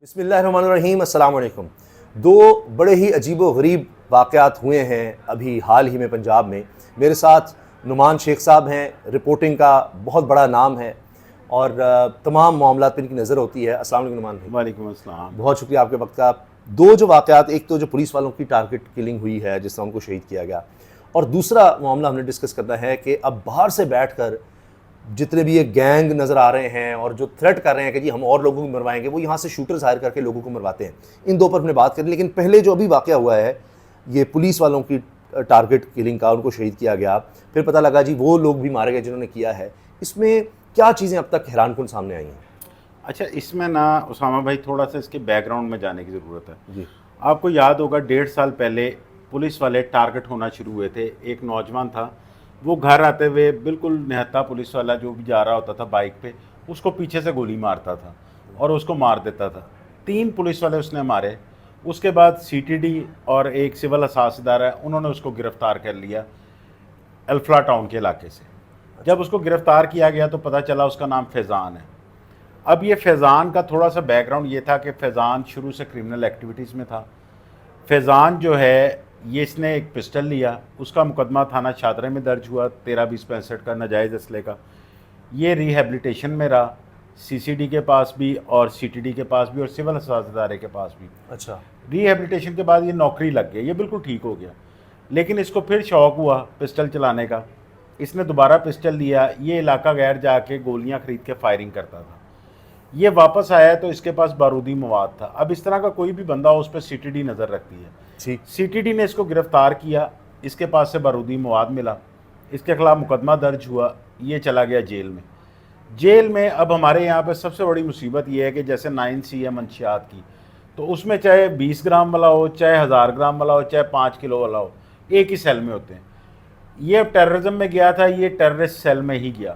बिस्मिल्लाहिर्रहमानिर्रहीम, अस्सलाम वालेकुम। दो बड़े ही अजीब-व-गरीब वाक़यात हुए हैं अभी हाल ही में पंजाब में। मेरे साथ नुमान शेख साहब हैं, रिपोर्टिंग का बहुत बड़ा नाम है और तमाम मामलात पे इनकी नज़र होती है। अस्सलाम वालेकुम नुमान भाई। वालेकुम अस्सलाम। बहुत शुक्रिया आपके वक्त का। दो जो वाक़यात, एक तो जो पुलिस वालों की टारगेट किलिंग हुई है जिस तरह उनको शहीद किया गया, और दूसरा मामला हमने डिस्कस करना है कि अब बाहर से बैठकर जितने भी ये गैंग नज़र आ रहे हैं और जो थ्रेट कर रहे हैं कि जी हम और लोगों को मरवाएंगे, वो यहाँ से शूटर्स हायर करके लोगों को मरवाते हैं। इन दो पर हमने बात करी, लेकिन पहले जो अभी वाक़या हुआ है ये पुलिस वालों की टारगेट किलिंग का, उनको शहीद किया गया, फिर पता लगा जी वो लोग भी मारे गए जिन्होंने किया है। इसमें क्या चीज़ें अब तक हैरानकुन सामने आई हैं? अच्छा, इसमें ना उसामा भाई थोड़ा सा इसके बैकग्राउंड में जाने की ज़रूरत है। जी। आपको याद होगा 1.5 साल पहले पुलिस वाले टारगेट होना शुरू हुए थे। एक नौजवान था, वो घर आते हुए बिल्कुल निहत्था पुलिस वाला जो भी जा रहा होता था बाइक पे, उसको पीछे से गोली मारता था और उसको मार देता था। 3 पुलिस वाले उसने मारे। उसके बाद सीटीडी और एक सिविल असास इदारा है, उन्होंने उसको गिरफ़्तार कर लिया अल्फला टाउन के इलाके से। जब उसको गिरफ़्तार किया गया तो पता चला उसका नाम फैज़ान है। अब ये फैज़ान का थोड़ा सा बैकग्राउंड ये था कि फैज़ान शुरू से क्रिमिनल एक्टिविटीज़ में था। फैज़ान जो है, ये इसने एक पिस्टल लिया, उसका मुकदमा थाना शादरा में दर्ज हुआ 13-20-65 का नाजायज़ असले का। ये रिहेबिलिटेशन में रहा, सीसीडी के पास भी और सीटीडी के पास भी और सिविल असास इदारे के पास भी। अच्छा। रिहेबिलिटेशन के बाद ये नौकरी लग गई, ये बिल्कुल ठीक हो गया। लेकिन इसको फिर शौक़ हुआ पिस्टल चलाने का। इसने दोबारा पिस्टल लिया, ये इलाका गैर जाके गोलियां खरीद के फायरिंग करता था। ये वापस आया तो इसके पास बारूदी मवाद था। अब इस तरह का कोई भी बंदा हो, उस पर सीटीडी नज़र रखती है। ठीक। सीटीडी ने इसको गिरफ़्तार किया, इसके पास से बारूदी मवाद मिला, इसके खिलाफ मुकदमा दर्ज हुआ, ये चला गया जेल में। जेल में अब हमारे यहाँ पे सबसे बड़ी मुसीबत ये है कि जैसे 9C है मंशियात की, तो उसमें चाहे 20 ग्राम वाला हो, चाहे 1000 ग्राम वाला हो, चाहे 5 किलो वाला हो, एक ही सेल में होते हैं। ये टेररिज्म में गया था, ये टेररिस्ट सेल में ही गया।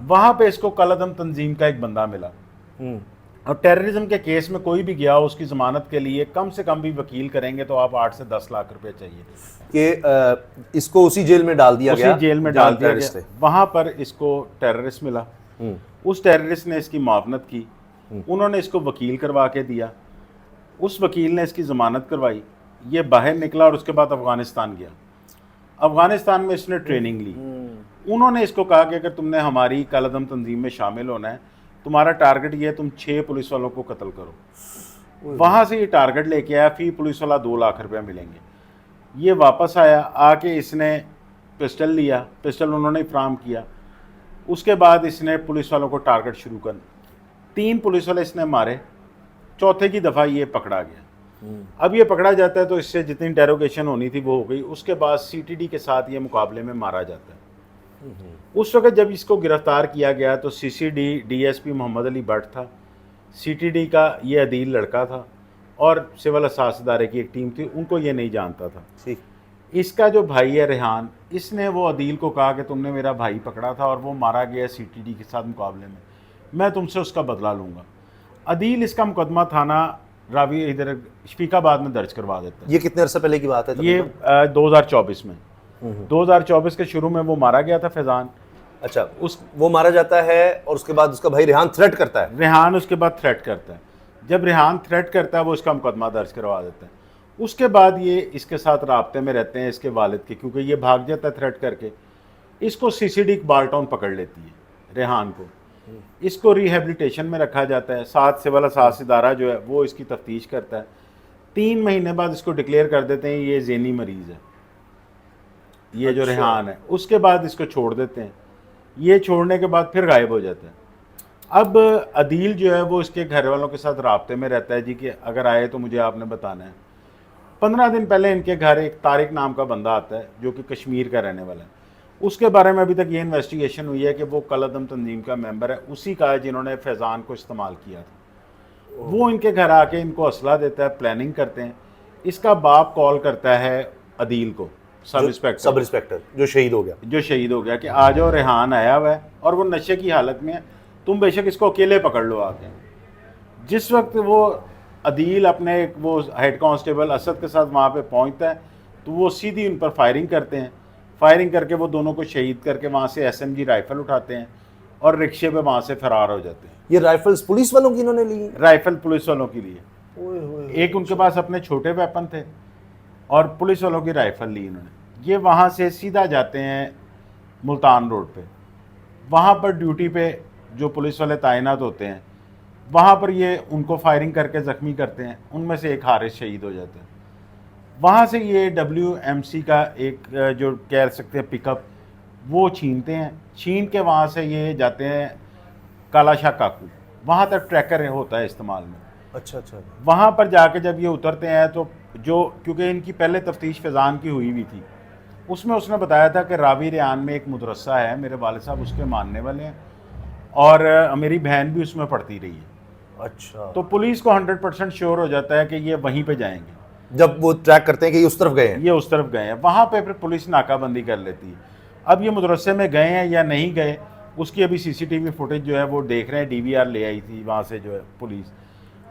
वहाँ पे इसको कलअदम तंजीम का एक बंदा मिला और टेररिज्म के केस में कोई भी गया हो, उसकी ज़मानत के लिए कम से कम भी वकील करेंगे तो आप 8 से 10 लाख रुपए चाहिए कि इसको उसी जेल में डाल दिया गया, उसी जेल में डाल दिया गया। वहाँ पर इसको टेररिस्ट मिला, उस टेररिस्ट ने इसकी मुआवनत की, उन्होंने इसको वकील करवा के दिया, उस वकील ने इसकी ज़मानत करवाई, ये बाहर निकला और उसके बाद अफ़गानिस्तान गया। अफ़गानिस्तान में इसने ट्रेनिंग ली। उन्होंने इसको कहा कि अगर तुमने हमारी कलअदम तंजीम में शामिल होना है, तुम्हारा टारगेट ये है, तुम 6 पुलिस वालों को कत्ल करो। वहाँ से ये टारगेट लेके आया, फी पुलिस वाला 2 लाख रुपये मिलेंगे। ये वापस आया, आके इसने पिस्टल लिया, पिस्टल उन्होंने फ्राहम किया। उसके बाद इसने पुलिस वालों को टारगेट शुरू कर, 3 पुलिस वाले इसने मारे, चौथे की दफ़ा ये पकड़ा गया। अब ये पकड़ा जाता है तो इससे जितनी इंटेरोगेशन होनी थी वो हो गई। उसके बाद सीटीडी के साथ ये मुकाबले में मारा जाता है। उस वक्त जब इसको गिरफ्तार किया गया तो सीसीडी डीएसपी मोहम्मद अली भट्ट था, सीटीडी का ये अदील लड़का था और सिविल असास इदारे की एक टीम थी, उनको ये नहीं जानता था। ठीक। इसका जो भाई है रेहान, इसने वो अदील को कहा कि तुमने मेरा भाई पकड़ा था और वो मारा गया सीटीडी के साथ मुकाबले में, मैं तुमसे उसका बदला लूँगा। अदील इसका मुकदमा थाना रावी इधर शफीकाबाद में दर्ज करवा देता है। ये कितने अरसे पहले की बात है? ये 2024 में 2024 के शुरू में वो मारा गया था फैज़ान। अच्छा, वो मारा जाता है और उसके बाद उसका भाई रेहान थ्रेट करता है। रेहान उसके बाद थ्रेट करता है। जब रेहान थ्रेट करता है वो इसका मुकदमा दर्ज करवा देता है। उसके बाद ये इसके साथ राब्ते में रहते हैं इसके वालिद के, क्योंकि ये भाग जाता है थ्रेट करके। इसको सीसीडी इकबाल टाउन पकड़ लेती है रेहान को, इसको रिहेबिलिटेशन में रखा जाता है। साथ सिविल असास इदारा जो है वो इसकी तफ्तीश करता है। 3 महीने बाद इसको डिक्लेयर कर देते हैं ये ज़हनी मरीज़ है, ये जो रेहान है। उसके बाद इसको छोड़ देते हैं। ये छोड़ने के बाद फिर गायब हो जाता है। अब अदील जो है वो इसके घर वालों के साथ राब्ते में रहता है जी कि अगर आए तो मुझे आपने बताना है। 15 दिन पहले इनके घर एक तारिक नाम का बंदा आता है जो कि कश्मीर का रहने वाला है। उसके बारे में अभी तक ये इन्वेस्टिगेशन हुई है कि वो कलअदम तंजीम का मेंबर है, उसी का है जिन्होंने फैज़ान को इस्तेमाल किया था। वो इनके घर आके इनको असला देता है, प्लानिंग करते हैं। इसका बाप कॉल करता है अदील को, सब इंस्पेक्टर जो शहीद हो गया, कि आ जाओ, रेहान आया हुआ है और वो नशे की हालत में है, तुम बेशक इसको अकेले पकड़ लो आके। जिस वक्त वो अदील अपने वो हेड कांस्टेबल असद के साथ वहाँ पे पहुँचता है तो वो सीधी उन पर फायरिंग करते हैं। फायरिंग करके वो दोनों को शहीद करके वहाँ से SMG राइफ़ल उठाते हैं, और रिक्शे पे वहाँ से फरार हो जाते हैं। ये राइफल्स पुलिस वालों की इन्होंने ली? राइफल पुलिस वालों के लिए, ओए होए। एक उनके पास अपने छोटे वेपन थे और पुलिस वालों की राइफल ली इन्होंने। ये वहाँ से सीधा जाते हैं मुल्तान रोड पे। वहाँ पर ड्यूटी पे जो पुलिस वाले तैनात होते हैं, वहाँ पर ये उनको फायरिंग करके ज़ख्मी करते हैं। उनमें से एक हारिस शहीद हो जाते हैं। वहाँ से ये WMC का एक जो कह सकते हैं पिकअप, वो छीनते हैं। छीन के वहाँ से ये जाते हैं काला शाह काकू, वहाँ तक ट्रैकर होता है इस्तेमाल में। अच्छा अच्छा। वहाँ पर जाके जब ये उतरते हैं तो जो, क्योंकि इनकी पहले तफ्तीश फैज़ान की हुई थी, उसमें उसने बताया था कि रावी रेहान में एक मदरसा है, मेरे वालिद साहब उसके मानने वाले हैं और मेरी बहन भी उसमें पढ़ती रही है। अच्छा, तो पुलिस को 100% श्योर हो जाता है कि ये वहीं पे जाएंगे। जब वो ट्रैक करते हैं कि ये उस तरफ गए हैं। ये उस तरफ गए हैं, वहाँ पे फिर पुलिस नाकाबंदी कर लेती है। अब ये मदरसे में गए हैं या नहीं गए, उसकी अभी CCTV फुटेज जो है वो देख रहे हैं। DVR ले आई थी वहाँ से जो है पुलिस।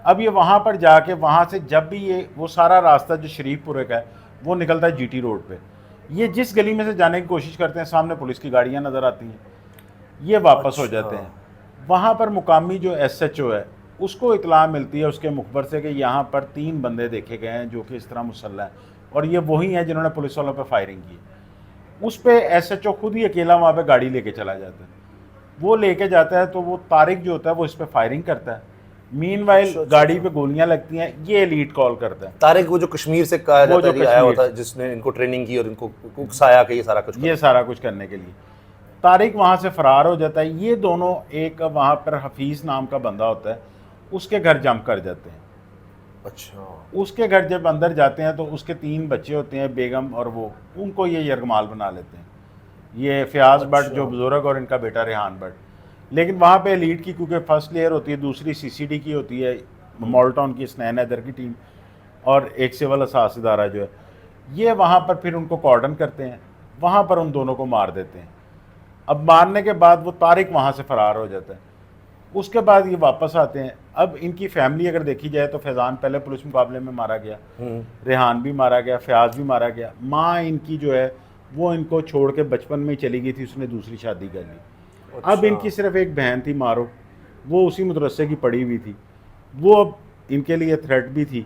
अब ये वहाँ पर जाके, वहाँ से जब भी ये वो सारा रास्ता जो शरीफपुरे का है वो निकलता है GT रोड पे। ये जिस गली में से जाने की कोशिश करते हैं, सामने पुलिस की गाड़ियाँ नज़र आती हैं, ये वापस हो जाते हैं। वहाँ पर मुकामी जो SHO है उसको इतला मिलती है उसके मुखबर से कि यहाँ पर 3 बंदे देखे गए हैं जो कि इस तरह मुसल्लह है, और ये वही हैं जिन्होंने पुलिस वालों पर फायरिंग की। उस पर SHO खुद ही अकेला वहाँ पे गाड़ी लेके चला जाता है। वो लेके जाता है तो वो तारिक जो होता है वो इस पर फायरिंग करता है। मीनवाइल गाड़ी पे गोलियां लगती हैं, ये एलीट कॉल करता है। तारिक वो जो कश्मीर से कहा जाता है कि आया होता है, जिसने इनको ट्रेनिंग की और इनको उकसाया कि ये सारा कुछ करने के लिए तारिक वहाँ से फरार हो जाता है। ये दोनों, एक वहाँ पर हफीज़ नाम का बंदा होता है, उसके घर जम कर जाते हैं। अच्छा। उसके घर जब अंदर जाते हैं तो उसके 3 बच्चे होते हैं, बेगम और वो, उनको ये यरगमाल बना लेते हैं। ये फयाज भट्ट जो बुजुर्ग और इनका बेटा रेहान भट्ट। लेकिन वहाँ पे एलीट की क्योंकि फर्स्ट लेयर होती है, दूसरी CCD की होती है, मॉल्टाउन की स्नैन हैदर की टीम, और एक सिविल असास इदारा जो है, ये वहाँ पर फिर उनको कॉर्डन करते हैं, वहाँ पर उन दोनों को मार देते हैं। अब मारने के बाद वो तारिक वहाँ से फरार हो जाता है। उसके बाद ये वापस आते हैं। अब इनकी फैमिली अगर देखी जाए तो फैज़ान पहले पुलिस मुकाबले में मारा गया, रेहान भी मारा गया, फयाज भी मारा गया। माँ इनकी जो है वो इनको छोड़ के बचपन में ही चली गई थी, उसने दूसरी शादी कर ली। अच्छा। अब इनकी सिर्फ एक बहन थी मारो, वो उसी मदरसे की पढ़ी हुई थी, वो अब इनके लिए थ्रेट भी थी।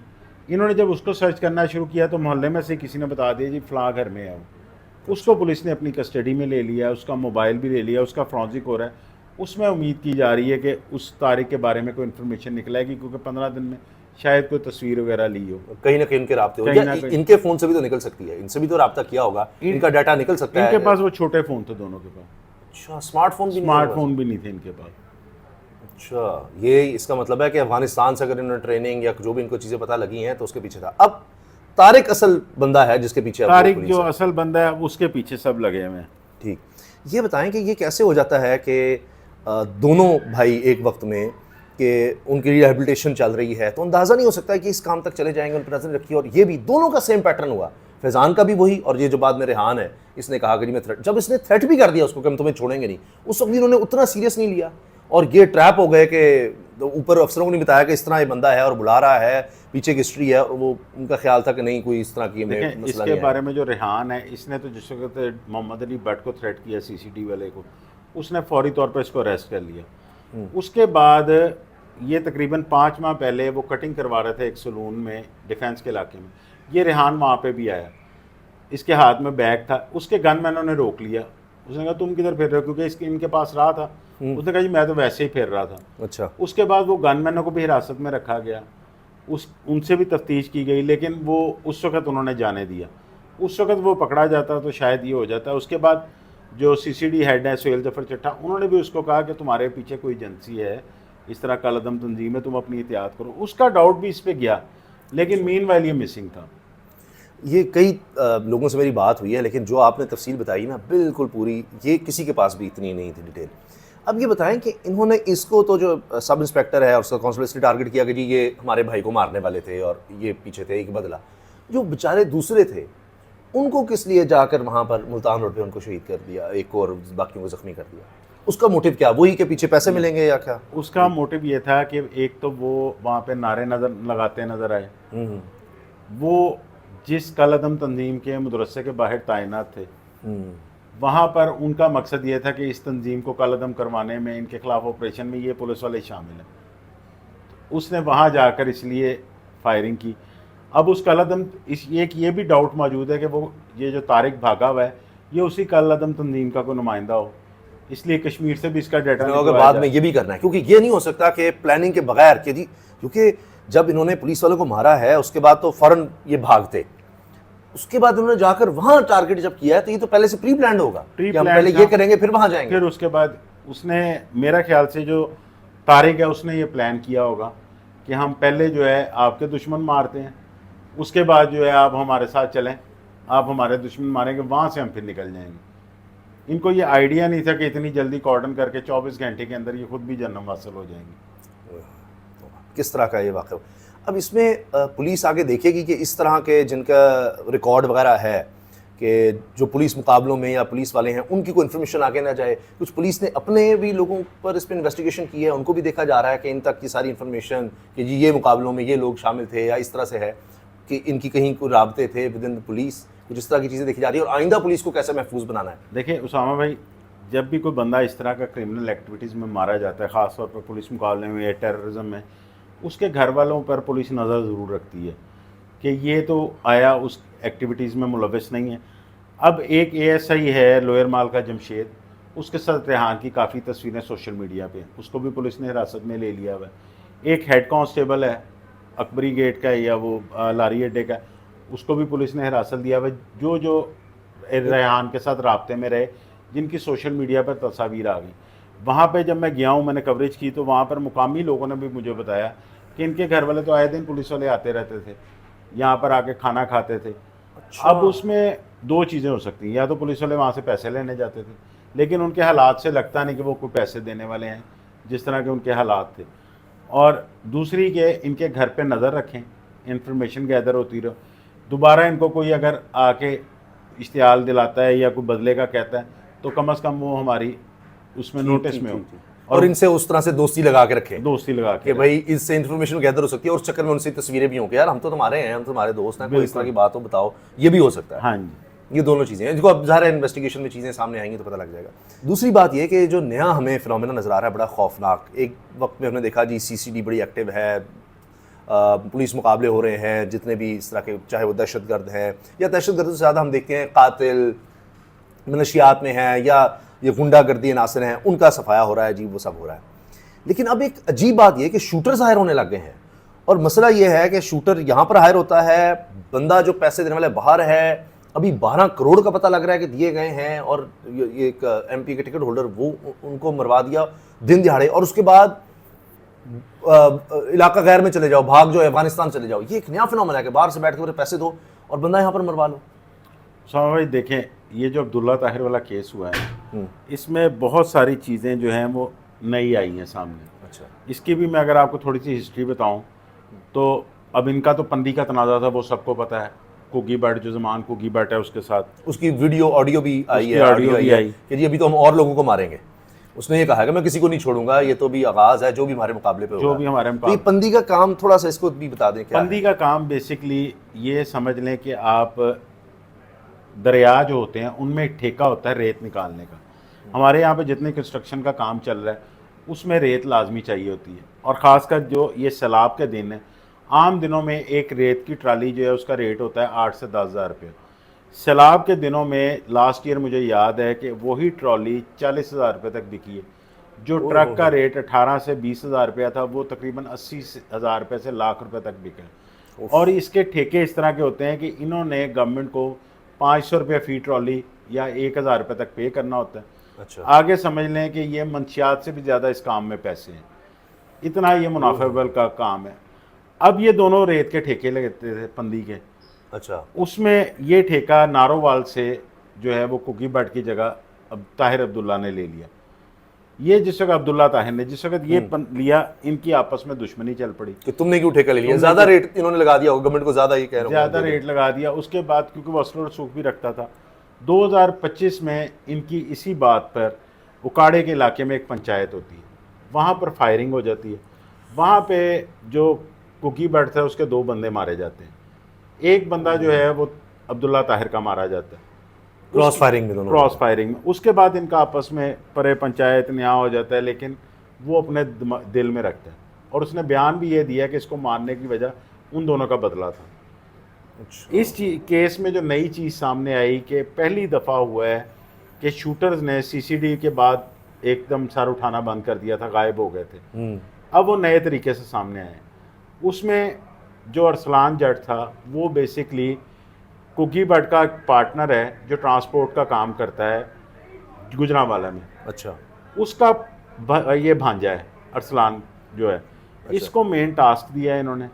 इन्होंने जब उसको सर्च करना शुरू किया तो मोहल्ले में से किसी ने बता दिया जी फलां घर में है वो। उसको पुलिस ने अपनी कस्टडी में ले लिया, उसका मोबाइल भी ले लिया, उसका फॉरेंसिक हो रहा है। उसमें उम्मीद की जा रही है कि उस तारीख के बारे में कोई इन्फॉर्मेशन निकलेगी, क्योंकि 15 दिन में शायद कोई तस्वीर वगैरह ली हो, कहीं ना कहीं इनके राब्ते हो। इनके फ़ोन से भी तो निकल सकती है, इनसे भी तो राब्ता किया होगा, इनका डाटा निकल सकता है। इनके पास वो छोटे फ़ोन थे दोनों के पास। अच्छा, स्मार्टफोन भी नहीं थे इनके पास। अच्छा, ये इसका मतलब है कि अफगानिस्तान से अगर इन्होंने ट्रेनिंग या जो भी इनको चीज़ें पता लगी हैं तो उसके पीछे था। अब तारिक असल बंदा है जिसके पीछे, तारिक जो असल बंदा है उसके पीछे सब लगे हुए हैं। ठीक, ये बताएं कि ये कैसे हो जाता है कि दोनों भाई एक वक्त में कि उनकी रिहेबिलिटेशन चल रही है, तो अंदाज़ा नहीं हो सकता है कि इस काम तक चले जाएंगे, उन पर नजर रखी, और ये भी दोनों का सेम पैटर्न हुआ। फैज़ान का भी वही, और ये जो बाद में रेहान है, इसने कहा कि मैं थ्रेट, जब इसने थ्रेट भी कर दिया उसको कि हम तुम्हें छोड़ेंगे नहीं, उस वक्त भी उन्होंने उतना सीरियस नहीं लिया, और ये ट्रैप हो गए कि ऊपर अफसरों को नहीं बताया कि इस तरह ये बंदा है और बुला रहा है, पीछे की हिस्ट्री है, और वो उनका ख्याल था कि नहीं कोई इस तरह की मसला इसके बारे में जो रेहान है, इसने तो जिस वक्त मोहम्मद अली भट्ट को थ्रेट किया CCTV वाले को, उसने फौरी तौर पर इसको अरेस्ट कर लिया। उसके बाद ये तकरीबन 5 माह पहले वो कटिंग करवा रहे थे एक सलून में, डिफेंस के इलाके में। ये रेहान वहाँ पे भी आया, इसके हाथ में बैग था, उसके गनमैनों ने रोक लिया। उसने कहा तुम किधर फिर रहे हो, क्योंकि इसके इनके पास रहा था। उसने कहा जी मैं तो वैसे ही फिर रहा था। अच्छा। उसके बाद वो गनमैनों को भी हिरासत में रखा गया, उनसे भी तफ्तीश की गई, लेकिन वो उस वक़्त उन्होंने जाने दिया। उस वक़्त वो पकड़ा जाता तो शायद ये हो जाता। उसके बाद जो CCD हेड है सोहेल जफर चट्टा, उन्होंने भी उसको कहा कि तुम्हारे पीछे कोई एजेंसी है, इस तरह कलअदम तंजीम है, तुम अपनी एहतियात करो। उसका डाउट भी इस पर गया, लेकिन मीनवाइल ये मिसिंग था। ये कई लोगों से मेरी बात हुई है, लेकिन जो आपने तफसील बताई ना बिल्कुल पूरी, ये किसी के पास भी इतनी नहीं थी डिटेल। अब ये बताएं कि इन्होंने इसको, तो जो सब इंस्पेक्टर है और उसका कांस्टेबल ने टारगेट किया कि जी ये हमारे भाई को मारने वाले थे और ये पीछे थे, एक बदला। जो बेचारे दूसरे थे उनको किस लिए जाकर वहाँ पर मुल्तान रोड पे उनको शहीद कर दिया, एक और बाकियों को ज़ख्मी कर दिया? उसका मोटिव क्या? वही के पीछे पैसे मिलेंगे या क्या? उसका मोटिव ये था कि एक तो वो वहाँ पे नारे लगाते नज़र आए। वो जिस कलअदम तंजीम के मदरसे के बाहर तैनात थे, वहाँ पर उनका मकसद ये था कि इस तंजीम को कलअदम करवाने में, इनके खिलाफ ऑपरेशन में ये पुलिस वाले शामिल हैं। उसने वहाँ जाकर इसलिए फायरिंग की। अब उस कलअदम ये भी डाउट मौजूद है कि वो ये जो तारिक भागा हुआ है ये उसी कलअदम तंजीम का कोई नुमाइंदा हो, इसलिए कश्मीर से भी इसका डाटा अगर बाद में ये भी करना है, क्योंकि ये नहीं हो सकता कि प्लानिंग के बगैर कि जी, क्योंकि जब इन्होंने पुलिस वालों को मारा है उसके बाद तो फौरन ये भागते, उसके बाद उन्होंने जाकर वहां टारगेट जब किया है तो ये तो पहले से प्री प्लान होगा कि हम पहले ये करेंगे फिर वहां जाएंगे। फिर उसके बाद उसने, मेरा ख्याल से जो तारिक है उसने ये प्लान किया होगा कि हम पहले जो है आपके दुश्मन मारते हैं, उसके बाद जो है आप हमारे साथ चलें, आप हमारे दुश्मन मारेंगे, वहाँ से हम फिर निकल जाएंगे। इनको ये आइडिया नहीं था कि इतनी जल्दी कॉर्डन करके 24 घंटे के अंदर ये खुद भी जन्नत हासिल हो जाएंगी। किस तरह का ये वाक़या। अब इसमें पुलिस आगे देखेगी कि इस तरह के जिनका रिकॉर्ड वगैरह है कि जो पुलिस मुकाबलों में या पुलिस वाले हैं उनकी कोई इन्फॉर्मेशन आगे ना जाए। कुछ पुलिस ने अपने भी लोगों पर इस पर इन्वेस्टिगेशन की है, उनको भी देखा जा रहा है कि इन तक की सारी इन्फॉर्मेशन कि जी ये मुकाबलों में ये लोग शामिल थे या इस तरह से है कि इनकी कहीं कोई राबते थे विद इन पुलिस, कुछ इस तरह की चीज़ें देखी जा रही है। और आइंदा पुलिस को कैसे महफूज बनाना है। देखिए उसामा भाई, जब भी कोई बंदा इस तरह का क्रिमिनल एक्टिविटीज़ में मारा जाता है, ख़ासतौर पर पुलिस मुकाबले में या टेररिज्म में, उसके घर वालों पर पुलिस नज़र ज़रूर रखती है कि ये तो आया उस एक्टिविटीज़ में मुलविस नहीं है। अब एक ASI है लोअर माल का जमशेद, उसके साथ रेहान की काफ़ी तस्वीरें सोशल मीडिया पे, उसको भी पुलिस ने हिरासत में ले लिया हुआ है। एक हेड कांस्टेबल है अकबरी गेट का या वो लारी अड्डे का, उसको भी पुलिस ने हिरासत दिया हुआ है, जो रेहान के साथ राब्ते में रहे, जिनकी सोशल मीडिया पर तस्वीर आ गई। वहाँ पे जब मैं गया हूँ, मैंने कवरेज की, तो वहाँ पर मुकामी लोगों ने भी मुझे बताया कि इनके घर वाले तो आए दिन पुलिस वाले आते रहते थे, यहाँ पर आके खाना खाते थे। अच्छा। अब उसमें दो चीज़ें हो सकती हैं, या तो पुलिस वाले वहाँ से पैसे लेने जाते थे, लेकिन उनके हालात से लगता नहीं कि वो कोई पैसे देने वाले हैं जिस तरह के उनके हालात थे। और दूसरी के इनके घर पे नज़र रखें, इंफॉर्मेशन गैदर होती रहो, दोबारा इनको कोई अगर आके इश्तियाल दिलाता है या कोई बदले का कहता है तो कम से कम वो हमारी उसमें नोटिस में हो, और इनसे उस तरह से दोस्ती लगा के रखें, दोस्ती लगा के कि भाई इससे इन्फॉर्मेशन गैदर हो सकती है और उस चक्कर में उनसे तस्वीरें भी हों कि यार हम तो तुम्हारे हैं, हम तुम्हारे दोस्त हैं, कोई इस तरह की बात हो बताओ, ये भी हो सकता है। हाँ जी, ये दोनों चीज़ें हैं जिनको अब ज़ाहिर है इन्वेस्टिगेशन में चीज़ें सामने आएंगी तो पता लग जाएगा। दूसरी बात ये कि जो नया हमें फिनोमेना नज़र आ रहा है बड़ा खौफनाक, एक वक्त में हमने देखा जी CCD बड़ी एक्टिव है, पुलिस मुकाबले हो रहे हैं जितने भी इस तरह के, चाहे वो दहशतगर्द हैं या दहशतगर्द से ज़्यादा हम देखते हैं कातिल मनशियात में हैं या ये गुंडागर्दी नासिर हैं, उनका सफाया हो रहा है जी, वो सब हो रहा है। लेकिन अब एक अजीब बात यह कि शूटर हायर होने लग गए हैं, और मसला ये है कि शूटर यहाँ पर हायर होता है, बंदा जो पैसे देने वाले बाहर है, अभी 12 करोड़ का पता लग रहा है कि दिए गए हैं, और ये एक MP के टिकट होल्डर वो उनको मरवा दिया दिन दिहाड़े, और उसके बाद इलाका गैर में चले जाओ, भाग जाओ, अफगानिस्तान चले जाओ। ये एक नया फिनोमेना है कि बाहर से बैठ के पैसे दो और बंदा यहाँ पर मरवा लो। सामा भाई देखें, ये जो अब्दुल्ला ताहिर वाला केस हुआ है, इसमें बहुत सारी चीज़ें जो हैं वो नई आई हैं सामने। अच्छा, इसकी भी मैं अगर आपको थोड़ी सी हिस्ट्री बताऊं तो अब इनका तो पंदी का तनाज़ा था, वो सबको पता है। कुकी बट, जो ज़मान कुकी बट है, उसके साथ उसकी वीडियो ऑडियो भी आई है, ऑडियो भी आई कि जी अभी तो हम और लोगों को मारेंगे। उसने ये कहा है कि मैं किसी को नहीं छोड़ूंगा, ये तो भी आगाज़ है, जो भी हमारे मुकाबले पे होगा। जो भी हमारे तो ये मुकाबले, पंदी का काम थोड़ा सा इसको भी बता दें क्या है? पंदी का काम बेसिकली ये समझ लें कि आप दरिया जो होते हैं उनमें एक ठेका होता है रेत निकालने का। हमारे यहाँ पे जितने कंस्ट्रक्शन का काम चल रहा है उसमें रेत लाजमी चाहिए होती है, और ख़ासकर जो ये सैलाब के दिन है, आम दिनों में एक रेत की ट्राली जो है उसका रेट होता है 8 से 10 हज़ार रुपये। सैलाब के दिनों में लास्ट ईयर मुझे याद है कि वही ट्रॉली 40 हज़ार रुपये तक बिकी है। जो ट्रक का रेट 18 से 20 हज़ार रुपया था वो तकरीबन 80 हज़ार रुपये से लाख रुपये तक बिका है। और इसके ठेके इस तरह के होते हैं कि इन्होंने गवर्नमेंट को 500 रुपये फ़ी ट्रॉली या 1000 रुपये तक पे करना होता है। अच्छा, आगे समझ लें कि ये मंशियात से भी ज़्यादा इस काम में पैसे हैं, इतना ये मुनाफेबल का काम है। अब ये दोनों रेत के ठेके लगते थे पंदी के। अच्छा, उसमें ये ठेका नारोवाल से जो है वो कुकी बट की जगह अब ताहिर अब्दुल्ला ने ले लिया। ये जिस वक्त अब्दुल्ला ताहिर ने जिस वक्त ये लिया, इनकी आपस में दुश्मनी चल पड़ी कि तुमने क्यों ठेका ले लिया, ज़्यादा रेट इन्होंने लगा दिया होगा, गवर्नमेंट को ज़्यादा ये कह रहा हूं, ज़्यादा रेट लगा दिया। उसके बाद क्योंकि वो असलो रसूख भी रखता था, 2025 में इनकी इसी बात पर उकाड़े के इलाके में एक पंचायत होती है, वहाँ पर फायरिंग हो जाती है। वहाँ पे जो कुकी बट था उसके 2 बंदे मारे जाते हैं। एक बंदा जो है वो अब्दुल्ला ताहिर का मारा जाता है, क्रॉस फायरिंग में दोनों क्रॉस फायरिंग में। उसके बाद इनका आपस में परे पंचायत न्याय हो जाता है, लेकिन वो अपने दिल में रखता है। और उसने बयान भी ये दिया कि इसको मारने की वजह उन दोनों का बदला था। अच्छा। इस केस में जो नई चीज़ सामने आई कि पहली दफ़ा हुआ है कि शूटर्स ने सीसीडी के बाद एकदम सर उठाना बंद कर दिया था, गायब हो गए थे। अब वो नए तरीके से सामने आए। उसमें जो अरसलान जट था वो बेसिकली कुकी भट्ट का पार्टनर है जो ट्रांसपोर्ट का काम करता है गुजरांवाला में। अच्छा। उसका ये भांजा है अरसलान जो है। इसको मेन टास्क दिया है इन्होंने।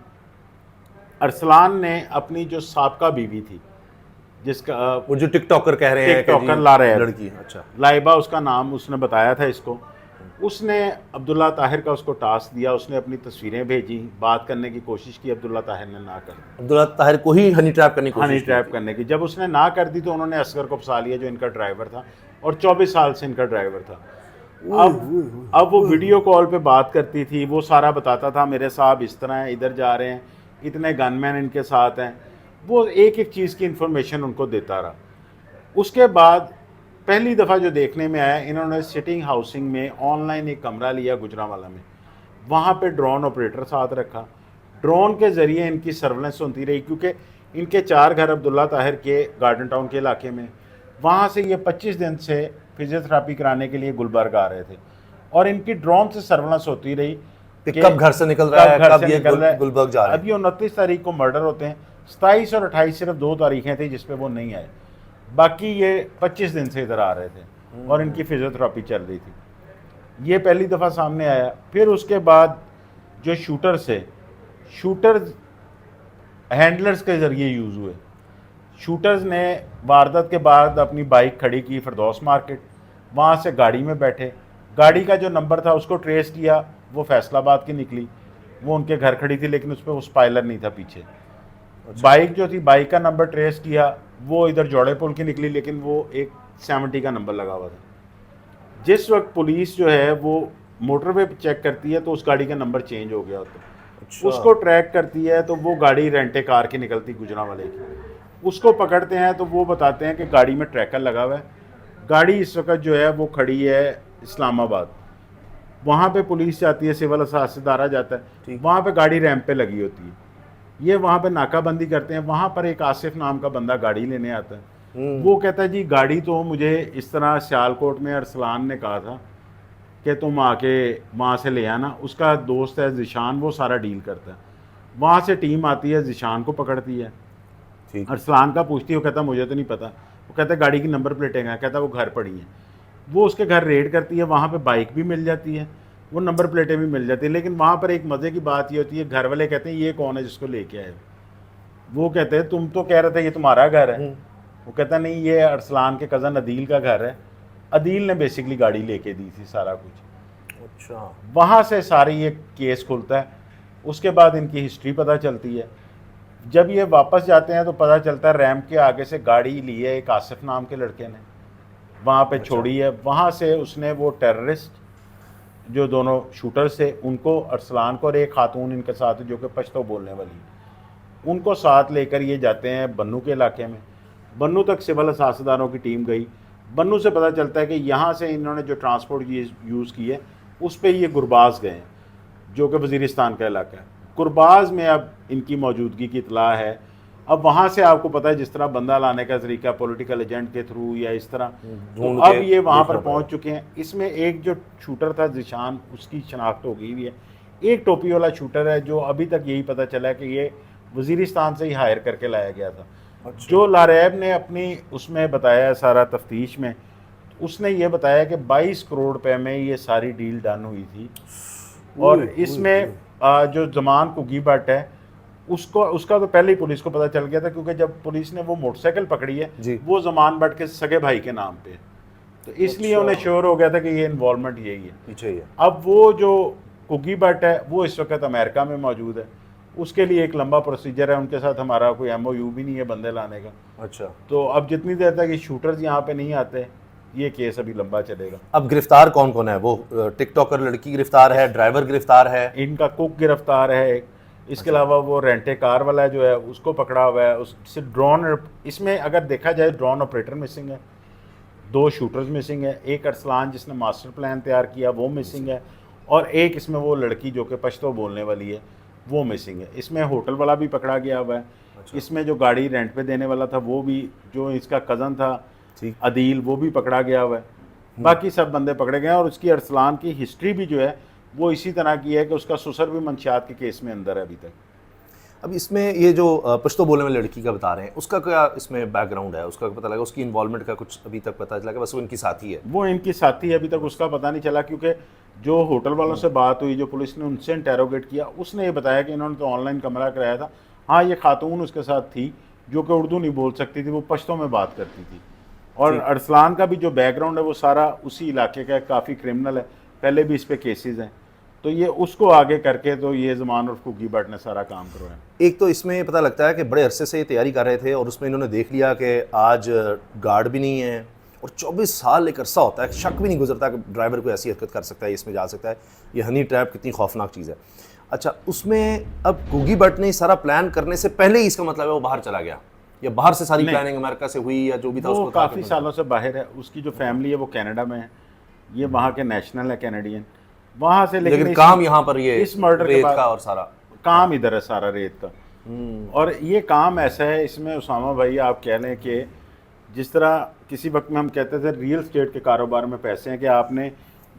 अरसलान ने अपनी जो साबका बीवी थी, जिसका वो जो टिकटॉकर कह रहे हैं कि टिकटॉकर जी, लाइबा, लड़की। अच्छा। लाइबा उसका नाम, उसने बताया था इसको। उसने अब्दुल्ला ताहिर का उसको टास्क दिया, उसने अपनी तस्वीरें भेजी, बात करने की कोशिश की, अब्दुल्ला ताहिर ने ना कर दी। अब्दुल्ला ताहिर को ही हनी ट्रैप करने की हनी कोशिश की। ट्रैप करने की जब उसने ना कर दी तो उन्होंने असगर को फंसा लिया जो इनका ड्राइवर था और 24 साल से इनका ड्राइवर था। अब वो वीडियो कॉल पे बात करती थी, वो सारा बताता था मेरे साहब इस तरह हैं, इधर जा रहे हैं, इतने गनमैन इनके साथ हैं। वो एक एक चीज़ की इंफॉर्मेशन उनको देता रहा। उसके बाद पहली दफ़ा जो देखने में आया, इन्होंने सिटिंग हाउसिंग में ऑनलाइन एक कमरा लिया गुजरांवाला में, वहाँ पे ड्रोन ऑपरेटर साथ रखा। ड्रोन के ज़रिए इनकी सर्वेलेंस होती रही, क्योंकि इनके 4 घर अब्दुल्ला ताहिर के गार्डन टाउन के इलाके में। वहाँ से ये 25 दिन से फिजियोथेरापी कराने के लिए गुलबर्ग आ रहे थे और इनकी ड्रोन से सर्वेलेंस होती रही कि कब घर से निकल रहा है, कब ये गुलबर्ग जा रहा है। अभी 29 तारीख को मर्डर होते हैं, 27 और 28 सिर्फ 2 तारीखें थी जिस पे वो नहीं आए, बाकी ये 25 दिन से इधर आ रहे थे और इनकी फिजियोथेरापी चल रही थी। ये पहली दफ़ा सामने आया। फिर उसके बाद जो शूटर्स हैंडलर्स के ज़रिए यूज़ हुए। शूटर्स ने वारदात के बाद अपनी बाइक खड़ी की फिरदौस मार्केट, वहाँ से गाड़ी में बैठे, गाड़ी का जो नंबर था उसको ट्रेस किया, वो फैसलाबाद की निकली, वो उनके घर खड़ी थी लेकिन उस पर वो स्पाइलर नहीं था पीछे। बाइक जो थी, बाइक का नंबर ट्रेस किया, वो इधर जोड़े पुल की निकली लेकिन वो एक 70 का नंबर लगा हुआ था। जिस वक्त पुलिस जो है वो मोटरवे पे चेक करती है तो उस गाड़ी का नंबर चेंज हो गया होता है। अच्छा। उसको ट्रैक करती है तो वो गाड़ी रेंटे कार की निकलती गुजरांवाले की। उसको पकड़ते हैं तो वो बताते हैं कि गाड़ी में ट्रैकर लगा हुआ है। गाड़ी इस वक्त जो है वो खड़ी है इस्लामाबाद। वहाँ पे पुलिस जाती है, सिविल से दारा जाता है, वहाँ पे गाड़ी रैंप पे लगी होती है। ये वहाँ पे नाकाबंदी करते हैं। वहाँ पर एक आसिफ नाम का बंदा गाड़ी लेने आता है। वो कहता है जी गाड़ी तो मुझे इस तरह सियालकोट में अरसलान ने कहा था कि तुम आके वहाँ से ले आना। उसका दोस्त है जिशान, वो सारा डील करता है। वहाँ से टीम आती है, जिशान को पकड़ती है, अरसलान का पूछती है, वो कहता मुझे तो नहीं पता। वो कहता है गाड़ी की नंबर प्लेटें हैं, कहता वो घर पड़ी हैं। वो उसके घर रेड करती है, वहाँ पे बाइक भी मिल जाती है, वो नंबर प्लेटें भी मिल जाती है। लेकिन वहाँ पर एक मज़े की बात ये होती है, घर वाले कहते हैं ये कौन है जिसको लेके आए। वो कहते हैं तुम तो कह रहे थे ये तुम्हारा घर है। वो कहता नहीं, ये अरसलान के कज़न अदील का घर है। अदील ने बेसिकली गाड़ी लेके दी थी सारा कुछ। अच्छा। वहाँ से सारी ये केस खुलता है। उसके बाद इनकी हिस्ट्री पता चलती है। जब ये वापस जाते हैं तो पता चलता है रैंप के आगे से गाड़ी ली है एक आसिफ नाम के लड़के ने, वहाँ पे छोड़ी है। वहाँ से उसने वो टेररिस्ट जो दोनों शूटर्स थे उनको, अरसलान को और एक खातून इनके साथ जो कि पश्तो बोलने वाली, उनको साथ लेकर ये जाते हैं बन्नू के इलाके में। बन्नू तक सिविल सासदारों की टीम गई। बन्नू से पता चलता है कि यहाँ से इन्होंने जो ट्रांसपोर्ट यूज़ की है उस पर ये गुरबाज गए हैं जो कि वज़ीरिस्तान का इलाका है। गुरबाज में अब इनकी मौजूदगी की इतला है। अब वहाँ से आपको पता है जिस तरह बंदा लाने का तरीका पॉलिटिकल एजेंट के थ्रू या इस तरह, तो अब ये वहाँ पर पहुँच चुके हैं। इसमें एक जो शूटर था जिशान, उसकी शनाख्त हो गई हुई है। एक टोपी वाला शूटर है जो अभी तक यही पता चला है कि ये वज़ीरिस्तान से ही हायर करके लाया गया था। अच्छा। जो लारैब ने अपनी उसमें बताया सारा तफ्तीश में, उसने ये बताया कि 22 करोड़ रुपए में ये सारी डील डन हुई थी। और इसमें जो जमान कुगी भट्ट है उसका तो पहले ही पुलिस को पता चल गया था, क्योंकि जब पुलिस ने वो मोटरसाइकिल पकड़ी है वो जमान भट्ट के सगे भाई के नाम पे, तो इसलिए उन्हें श्योर हो गया था कि ये इन्वॉल्वमेंट यही है, पीछे ही है। अब वो जो कुगी भट्ट है वो इस वक्त अमेरिका में मौजूद है। उसके लिए एक लंबा प्रोसीजर है, उनके साथ हमारा कोई MOU भी नहीं है बंदे लाने का। अच्छा। तो अब जितनी देर तक ये शूटर्स यहाँ पे नहीं आते ये केस अभी लंबा चलेगा। अब गिरफ्तार कौन कौन है? वो टिकटॉकर लड़की गिरफ्तार है, ड्राइवर गिरफ्तार है, इनका कुक गिरफ्तार है, इसके अलावा वो रेंटे कार वाला जो है उसको पकड़ा हुआ है, उससे ड्रोन, इसमें अगर देखा जाए ड्रोन ऑपरेटर मिसिंग है, 2 शूटर्स मिसिंग है, एक अरसलान जिसने मास्टर प्लान तैयार किया वो मिसिंग है, और एक इसमें वो लड़की जो कि पश्तो बोलने वाली है वो मिसिंग है। इसमें होटल वाला भी पकड़ा गया हुआ है। इसमें जो गाड़ी रेंट पे देने वाला था वो भी, जो इसका कज़न था अदील, वो भी पकड़ा गया हुआ है। बाकी सब बंदे पकड़े गए हैं। और उसकी अरसलान की हिस्ट्री भी जो है वो इसी तरह की है कि उसका ससुर भी मंशियात के केस में अंदर है अभी तक। अब इसमें ये जो पश्तो बोलने वाली लड़की का बता रहे हैं, उसका क्या इसमें बैकग्राउंड है, उसका पता लगा, उसकी इन्वॉल्वमेंट का कुछ अभी तक पता चला कि बस वो इनकी साथी है? वो इनकी साथी है, अभी तक उसका पता नहीं चला, क्योंकि जो होटल वालों से बात हुई, जो पुलिस ने उनसे इंटेरोगेट किया, उसने ये बताया कि इन्होंने तो ऑनलाइन कमरा कराया था। हाँ, ये खातून उसके साथ थी जो कि उर्दू नहीं बोल सकती थी, वो पश्तो में बात करती थी। और अरसलान का भी जो बैकग्राउंड है वो सारा उसी इलाके का है, काफ़ी क्रिमिनल है, पहले भी इस पर केसेस हैं। तो ये उसको आगे करके तो ये ज़मान और कुकी भट्ट ने सारा काम करवाया। एक तो इसमें पता लगता है कि बड़े अरसे से ये तैयारी कर रहे थे और उसमें इन्होंने देख लिया कि आज गार्ड भी नहीं है और 24 साल एक अरसा होता है, शक भी नहीं गुजरता कि ड्राइवर को ऐसी हरकत कर सकता है, इसमें जा सकता है। ये हनी ट्रैप कितनी खौफनाक चीज़ है। अच्छा, उसमें अब कुकी भट्ट ने सारा प्लान करने से पहले ही इसका मतलब है वो बाहर चला गया, या बाहर से सारी प्लानिंग अमेरिका से हुई या जो भी था वो उसको काफ़ी सालों से बाहर है। उसकी जो फैमिली है वो कनाडा में है, ये वहाँ के नेशनल है, कैनेडियन वहाँ से। लेकिन काम यहाँ पर, ये इस मर्डर के बाद का और सारा काम इधर है, सारा रेत का। और ये काम ऐसा है, इसमें उसामा भाई आप कह लें कि जिस तरह किसी वक्त में हम कहते थे रियल स्टेट के कारोबार में पैसे हैं कि आपने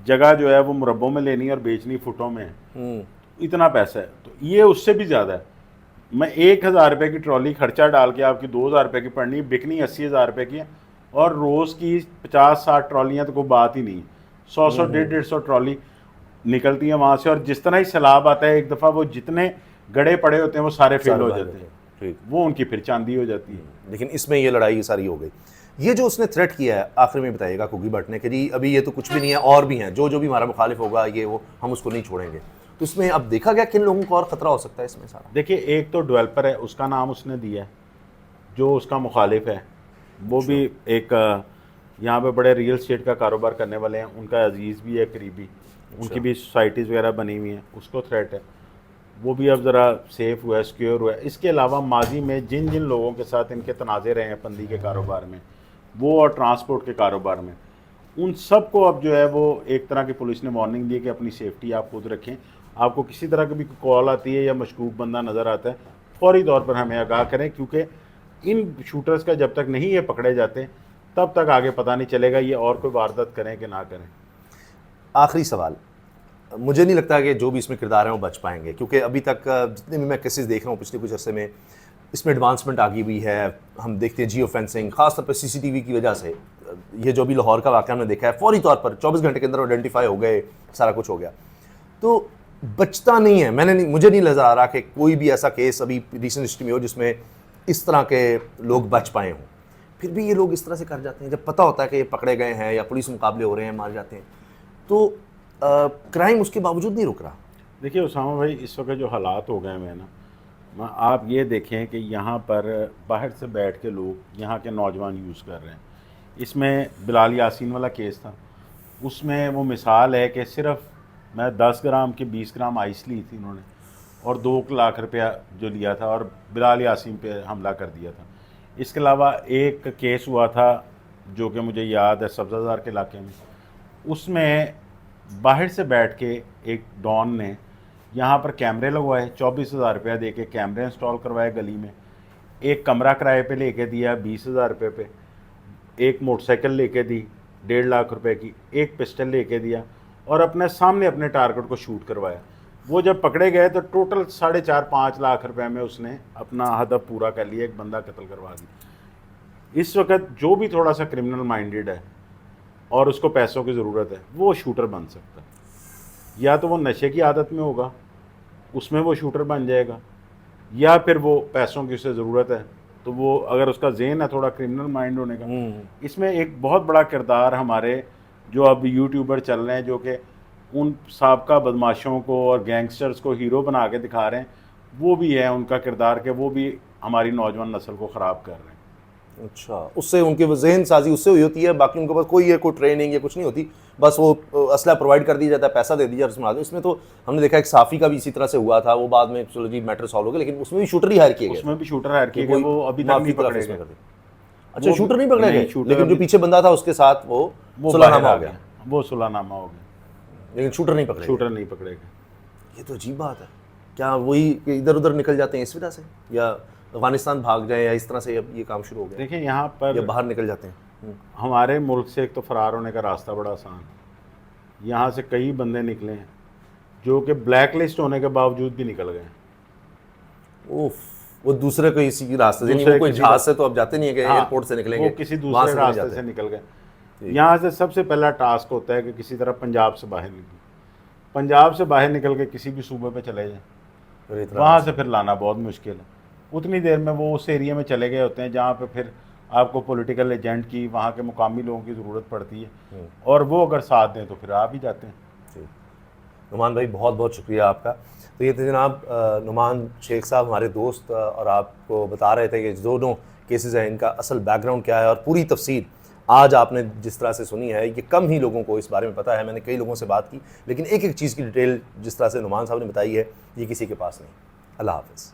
जगह जो है वो मुरब्बों में लेनी और बेचनी फुटों में है, इतना पैसा है। तो ये उससे भी ज़्यादा है। मैं 1,000 रुपये की ट्रॉली खर्चा डाल के आपकी 2,000 रुपये की पड़नी, बिकनी 80,000 रुपये की है, और रोज़ की 50-60 ट्रॉलियाँ तो कोई बात ही नहीं। 100 150 ट्रॉली निकलती है वहाँ से, और जिस तरह ही सैलाब आता है एक दफ़ा, वो जितने गड़े पड़े होते हैं वो सारे फेल हो जाते हैं, वो उनकी फिर चांदी हो जाती है। लेकिन इसमें ये लड़ाई सारी हो गई। ये जो उसने थ्रेट किया है आखिर में बताइएगा कुकी भट्ट ने कि जी अभी ये तो कुछ भी नहीं है, और भी हैं जो जो भी हमारा मुखालिफ होगा ये वो, हम उसको नहीं छोड़ेंगे। तो इसमें अब देखा गया किन लोगों को और ख़तरा हो सकता है इसमें सारा? देखिए, एक तो डेवलपर है, उसका नाम उसने दिया है, जो उसका मुखालिफ है वो भी एक यहाँ पे बड़े रियल स्टेट का कारोबार करने वाले हैं, उनका अजीज़ भी है करीबी, उनकी भी सोसाइटीज़ वगैरह बनी हुई हैं, उसको थ्रेट है, वो भी अब ज़रा सेफ़ हुआ है, सिक्योर हुआ है। इसके अलावा माजी में जिन जिन लोगों के साथ इनके तनाज़े रहे हैं पंदी के कारोबार में, वो और ट्रांसपोर्ट के कारोबार में, उन सब को अब जो है वो एक तरह की पुलिस ने वार्निंग दी कि अपनी सेफ्टी आप खुद रखें। आपको किसी तरह की भी कॉल आती है या मशकूक बंदा नज़र आता है, फौरी तौर पर हमें आगाह करें, क्योंकि इन शूटर्स का जब तक नहीं ये पकड़े जाते तब तक आगे पता नहीं चलेगा ये और कोई वारदात करें कि ना करें। आखिरी सवाल, मुझे नहीं लगता कि जो भी इसमें किरदार हैं वो बच पाएंगे, क्योंकि अभी तक जितने भी मैं केसेस देख रहा हूँ पिछले कुछ अर्से में, इसमें एडवांसमेंट आ गई हुई है। हम देखते हैं जियो फेंसिंग, खासतौर पर CCTV की वजह से, ये जो भी लाहौर का वाक़या हमने देखा है, फौरी तौर पर 24 घंटे के अंदर आइडेंटिफाई हो गए, सारा कुछ हो गया, तो बचता नहीं है। मुझे नहीं नज़र आ रहा कि कोई भी ऐसा केस अभी रिसेंट हिस्ट्री में हो जिसमें इस तरह के लोग बच पाए हों। फिर भी ये लोग इस तरह से कर जाते हैं, जब पता होता है कि ये पकड़े गए हैं या पुलिस मुकाबले हो रहे हैं, मार जाते हैं, तो क्राइम उसके बावजूद नहीं रुक रहा। देखिए उसामा भाई, इस वक्त जो हालात हो गए हैं ना, आप ये देखें कि यहाँ पर बाहर से बैठ के लोग यहाँ के नौजवान यूज़ कर रहे हैं। इसमें बिलाल यासीन वाला केस था, उसमें वो मिसाल है कि सिर्फ मैं 10 ग्राम के 20 ग्राम आइस ली थी इन्होंने, और 2 लाख रुपया जो लिया था और बिलाल यासीन पे हमला कर दिया था। इसके अलावा एक केस हुआ था जो कि मुझे याद है सब्ज़ाज़ार के इलाके में, उसमें बाहर से बैठ के एक डॉन ने यहाँ पर कैमरे लगवाए, 24,000 रुपया दे के कैमरे इंस्टॉल करवाए गली में, एक कमरा किराए पे लेके दिया 20,000 रुपये पे, एक मोटरसाइकिल लेके दी 1.5 लाख रुपए की, एक पिस्टल लेके दिया, और अपने सामने अपने टारगेट को शूट करवाया। वो जब पकड़े गए तो टोटल 4.5-5 लाख रुपए में उसने अपना हदफ पूरा कर लिया, एक बंदा कत्ल करवा दिया। इस वक्त जो भी थोड़ा सा क्रिमिनल माइंडेड है और उसको पैसों की ज़रूरत है, वो शूटर बन सकता है। या तो वो नशे की आदत में होगा, उसमें वो शूटर बन जाएगा, या फिर वो पैसों की उसे ज़रूरत है, तो वो अगर उसका ज़हन है थोड़ा क्रिमिनल माइंड होने का। इसमें एक बहुत बड़ा किरदार हमारे जो अब यूट्यूबर चल रहे हैं, जो कि उन साबका बदमाशों को और गैंगस्टर्स को हीरो बना के दिखा रहे हैं, वो भी है उनका किरदार कि वो भी हमारी नौजवान नस्ल को ख़राब कर रहे हैं। अच्छा, उससे उनकी वो जहन साजी उससे हुई होती है, बाकी उनके पास कोई ट्रेनिंग या कुछ नहीं होती, बस वो असला प्रोवाइड कर दिया जाता है, पैसा दे दिया जाता है, उसमें आदमी। इसमें तो हमने देखा एक साफ़ी का भी इसी तरह से हुआ था, वो बाद में चलो जी मैटर सॉल्व हो गया, लेकिन उसमें भी शूटर ही हायर किए गए, उसमें भी शूटर हायर किए गए, वो अभी तक नहीं पकड़े गए। अच्छा, शूटर नहीं पकड़े गए, शूटर लेकिन जो पीछे बंदा था उसके साथ वो बाहर सुलहनामा आ हो गया, वो सुलहनामा हो गया, लेकिन शूटर नहीं पकड़े गए। शूटर नहीं पकड़े गए। ये तो अजीब बात है। क्या वही इधर उधर निकल जाते हैं इस वजह से, या अफगानिस्तान भाग जाए, या इस तरह से अब ये काम शुरू हो गया, देखिए यहाँ पर या बाहर निकल जाते हैं? हमारे मुल्क से एक तो फरार होने का रास्ता बड़ा आसान है। यहाँ से कई बंदे निकले हैं जो कि ब्लैक लिस्ट होने के बावजूद भी निकल गए। उफ, वो दूसरे कोई इसी रास्ते से नहीं, वो कोई जहाज से तो अब जाते नहीं है कि एयरपोर्ट से निकलेंगे, वो किसी वहाँ दूसरे नहीं रास्ते जाते। से निकल गए। यहाँ से सबसे पहला टास्क होता है कि किसी तरह पंजाब से बाहर निकले, पंजाब से बाहर निकल के किसी भी सूबे पे चले जाएं, फिर इतना वहाँ से फिर लाना बहुत मुश्किल है। उतनी देर में वो उस एरिया में चले गए होते हैं जहाँ पे फिर आपको पॉलिटिकल एजेंट की, वहाँ के मुकामी लोगों की ज़रूरत पड़ती है, और वो अगर साथ दें तो फिर आ भी जाते हैं। जी, नुमान भाई बहुत बहुत शुक्रिया आपका। तो ये थे जनाब नुमान शेख साहब, हमारे दोस्त, और आपको बता रहे थे कि दोनों केसेस हैं, इनका असल बैकग्राउंड क्या है, और पूरी तफसील आज आपने जिस तरह से सुनी है, ये कम ही लोगों को इस बारे में पता है। मैंने कई लोगों से बात की, लेकिन एक एक चीज़ की डिटेल जिस तरह से नुमान साहब ने बताई है, ये किसी के पास नहीं। अल्लाह हाफ़िज़।